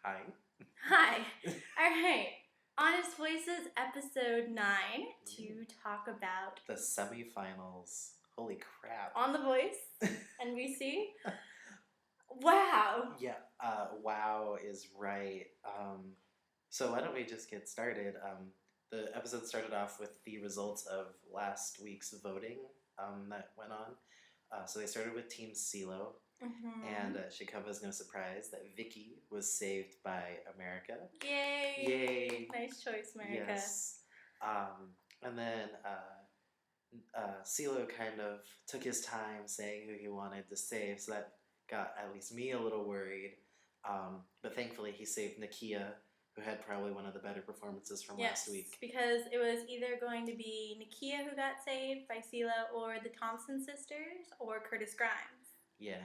Hi. Hi. All right. Honest Voices, episode 9, to talk about The semifinals. Holy crap. On the Voice, NBC. Wow. Yeah, wow is right. So why don't we just get started? The episode started off with the results of last week's voting that went on. So they started with Team CeeLo, and it should come as no surprise that Vicky was saved by America. Yay. Yay. Nice choice, America. Yes. And then CeeLo kind of took his time saying who he wanted to save, so that got at least me a little worried. But thankfully, he saved Nakia, who had probably one of the better performances from last week. Because it was either going to be Nakia who got saved by CeeLo, or the Thompson sisters, or Curtis Grimes. Yeah.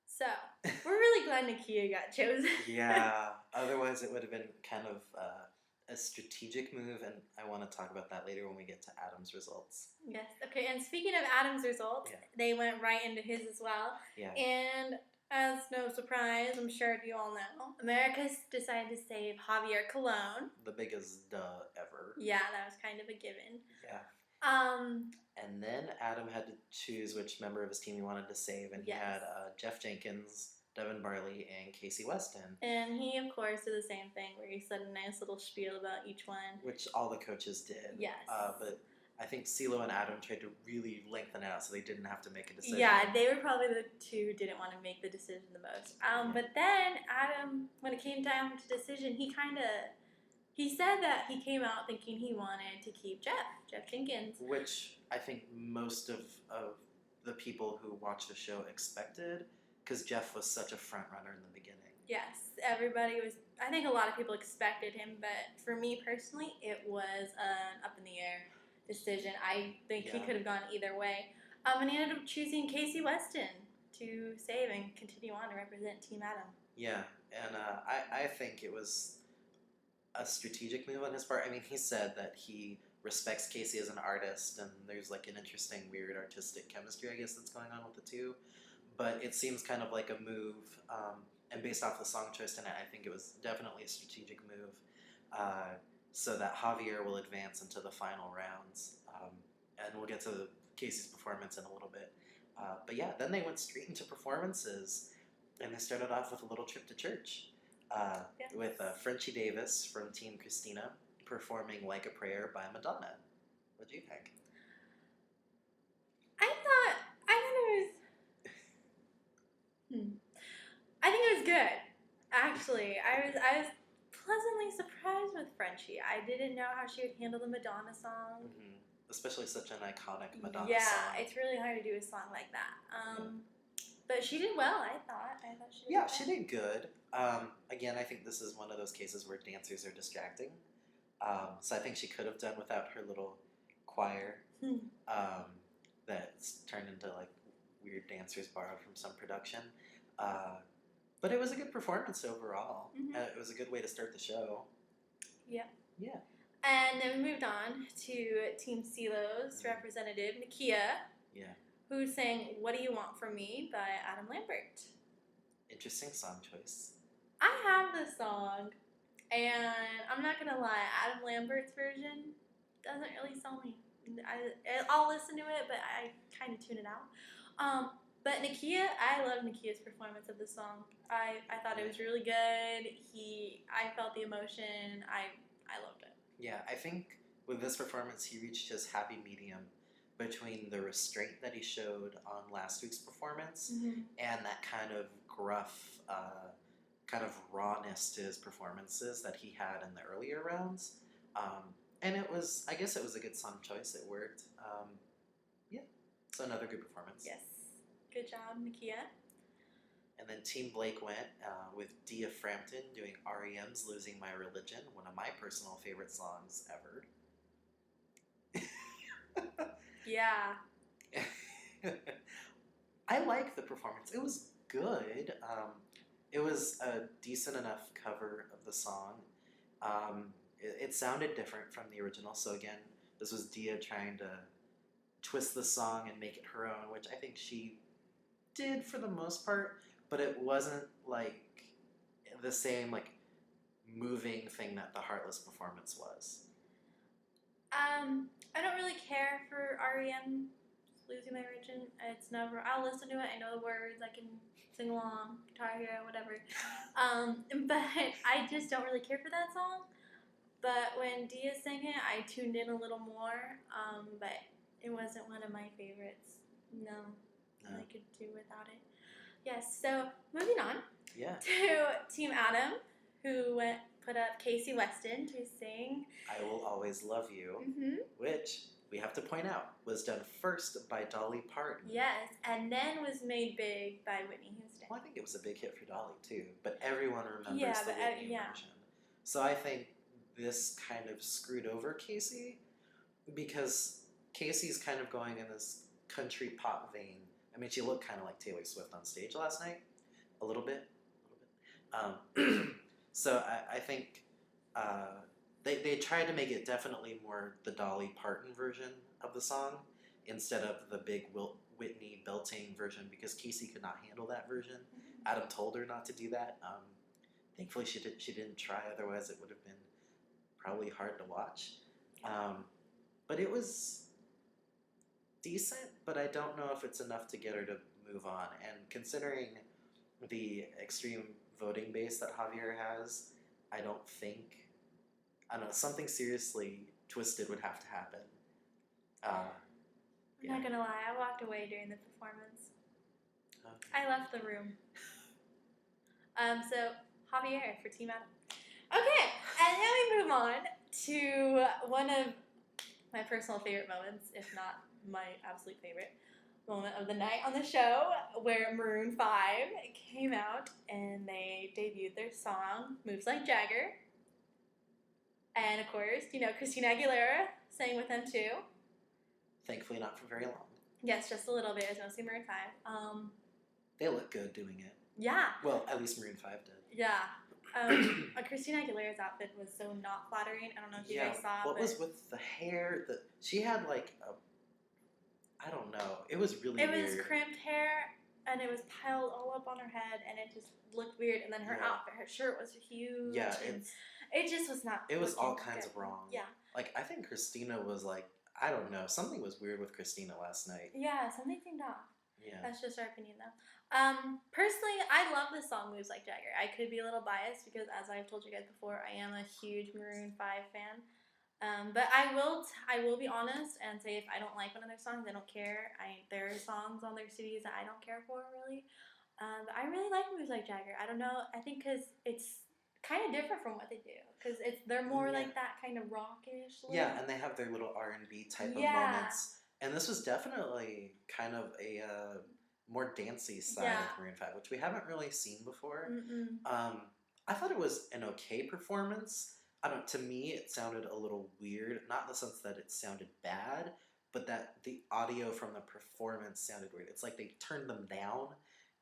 So, we're really glad Nakia got chosen. Yeah. Otherwise, it would have been kind of a strategic move, and I want to talk about that later when we get to Adam's results. Yes. Okay, and speaking of Adam's results, they went right into his as well. Yeah. And as no surprise, I'm sure you all know, America decided to save Javier Colon. The biggest duh ever. Yeah, that was kind of a given. Yeah. And then Adam had to choose which member of his team he wanted to save, and he had Jeff Jenkins, Devin Barley, and Casey Weston. And he, of course, did the same thing where he said a nice little spiel about each one. Which all the coaches did. Yes. But I think CeeLo and Adam tried to really lengthen it out so they didn't have to make a decision. Yeah, they were probably the two who didn't want to make the decision the most. But then Adam, when it came time to decision, he said that he came out thinking he wanted to keep Jeff Jenkins. Which I think most of the people who watched the show expected, because Jeff was such a front runner in the beginning. Yes, everybody was. I think a lot of people expected him, but for me personally, it was an up in the air decision. I think he could have gone either way. And he ended up choosing Casey Weston to save and continue on to represent Team Adam. Yeah, and I think it was a strategic move on his part. I mean, he said that he respects Casey as an artist, and there's like an interesting, weird artistic chemistry, I guess, that's going on with the two. But it seems kind of like a move, and based off the song choice tonight, I think it was definitely a strategic move, so that Javier will advance into the final rounds. And we'll get to Casey's performance in a little bit. But yeah, then they went straight into performances, and they started off with a little trip to church. With Frenchie Davis from Team Christina performing Like a Prayer by Madonna. What do you think? I thought it was good. Actually, I was pleasantly surprised with Frenchie. I didn't know how she would handle the Madonna song. Mm-hmm. Especially such an iconic Madonna song. Yeah, it's really hard to do a song like that. But she did well, I thought. She did well. She did good. Again, I think this is one of those cases where dancers are distracting. So I think she could have done without her little choir that's turned into like weird dancers borrowed from some production. But it was a good performance overall. It was a good way to start the show. Yeah. Yeah. And then we moved on to Team CeeLo's representative, Nakia. Yeah. Who sang What Do You Want From Me by Adam Lambert. Interesting song choice. I have this song, and I'm not going to lie, Adam Lambert's version doesn't really sell me. I'll listen to it, but I kind of tune it out. But Nakia, I love Nakia's performance of the song. I thought it was really good. I felt the emotion. I loved it. Yeah, I think with this performance, he reached his happy medium between the restraint that he showed on last week's performance and that kind of gruff, kind of rawness to his performances that he had in the earlier rounds. And I guess it was a good song choice. It worked. Yeah, so another good performance. Yes, good job, Nakia. And then Team Blake went with Dia Frampton doing REM's Losing My Religion, one of my personal favorite songs ever. Yeah. I like the performance. It was good. It was a decent enough cover of the song. It sounded different from the original. So again, this was Dia trying to twist the song and make it her own, which I think she did for the most part. But it wasn't like the same, like moving thing that the Heartless performance was. I don't really care for REM Losing My Religion. It's never. I'll listen to it. I know the words. I can sing along, Guitar Hero, whatever. But I just don't really care for that song. But when Dia sang it, I tuned in a little more. But it wasn't one of my favorites. No, I could do without it. Yes. So moving on Yeah. to Team Adam, who put up Casey Weston to sing I Will Always Love You, which we have to point out was done first by Dolly Parton. Yes, and then was made big by Whitney Houston. Well, I think it was a big hit for Dolly too, but everyone remembers Yeah, the but, Whitney yeah. version. So I think this kind of screwed over Casey because Casey's kind of going in this country pop vein. I mean, she looked kind of like Taylor Swift on stage last night, a little bit. So I think they tried to make it definitely more the Dolly Parton version of the song instead of the big Whitney belting version because Casey could not handle that version. Adam told her not to do that. Thankfully, she didn't try. Otherwise, it would have been probably hard to watch. But it was decent, but I don't know if it's enough to get her to move on. And considering the extreme voting base that Javier has, I don't know, something seriously twisted would have to happen. I'm not gonna lie, I walked away during the performance. Okay. I left the room. So Javier for Team Adam. Okay, and now we move on to one of my personal favorite moments, if not my absolute favorite moment of the night on the show, where Maroon 5 came out and they debuted their song Moves Like Jagger. And of course, Christina Aguilera sang with them too. Thankfully, not for very long. Yes, just a little bit. It was mostly Maroon 5. They look good doing it. Yeah. Well, at least Maroon 5 did. Yeah. Christina Aguilera's outfit was so not flattering. I don't know if you guys saw. What was with the hair? She had like a, I don't know. It was really weird. It was crimped hair, and it was piled all up on her head, and it just looked weird. And then her outfit, her shirt was huge. Yeah, it just was not. It was all kinds of wrong. Yeah. Like I think Christina was like, I don't know, something was weird with Christina last night. Yeah, something seemed off. Yeah. That's just our opinion, though. Personally, I love the song Moves Like Jagger. I could be a little biased because, as I've told you guys before, I am a huge Maroon 5 fan. But I will be honest and say if I don't like one of their songs, I don't care. There are songs on their CDs that I don't care for, really. But I really like Moves Like Jagger. I don't know. I think because it's kind of different from what they do. Because they're more like that kind of rockish. Yeah, and they have their little R&B type of moments. And this was definitely kind of a more dancey side of Maroon 5, which we haven't really seen before. I thought it was an okay performance. I don't know, to me it sounded a little weird, not in the sense that it sounded bad, but that the audio from the performance sounded weird. It's like they turned them down,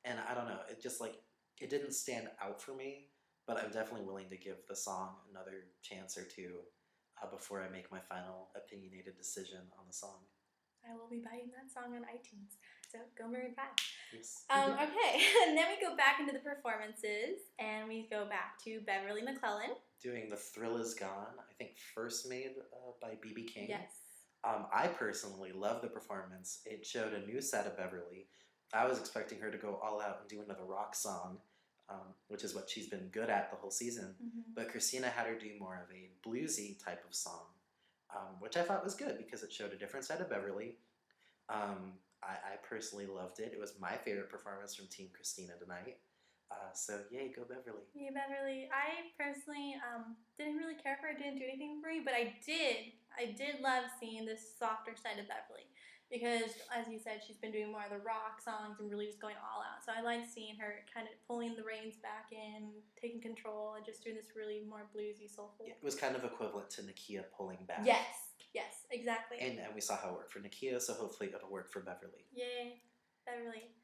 and I don't know, it just like, it didn't stand out for me, but I'm definitely willing to give the song another chance or two before I make my final opinionated decision on the song. I will be buying that song on iTunes. So go Maroon 5. Yes. Okay, and then we go back into the performances, and we go back to Beverly McClellan. Doing The Thrill Is Gone, I think first made by B.B. King. Yes. I personally love the performance. It showed a new side of Beverly. I was expecting her to go all out and do another rock song, which is what she's been good at the whole season. But Christina had her do more of a bluesy type of song. Which I thought was good because it showed a different side of Beverly. I personally loved it. It was my favorite performance from Team Christina tonight. So yay, go Beverly. Yay, Beverly. I personally didn't really care for it. It didn't do anything for me, but I did love seeing this softer side of Beverly. Because, as you said, she's been doing more of the rock songs and really just going all out. So I like seeing her kind of pulling the reins back in, taking control, and just doing this really more bluesy, soulful. Yeah, it was kind of equivalent to Nakia pulling back. Yes, exactly. And we saw how it worked for Nakia, so hopefully it'll work for Beverly. Yay, Beverly.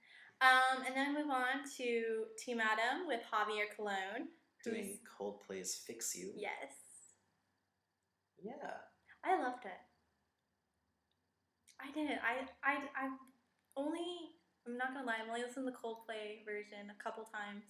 And then we move on to Team Adam with Javier Colon. Doing Coldplay's Fix You. Yes. Yeah. I loved it. I did. I'm not gonna lie, I've only listened to the Coldplay version a couple times.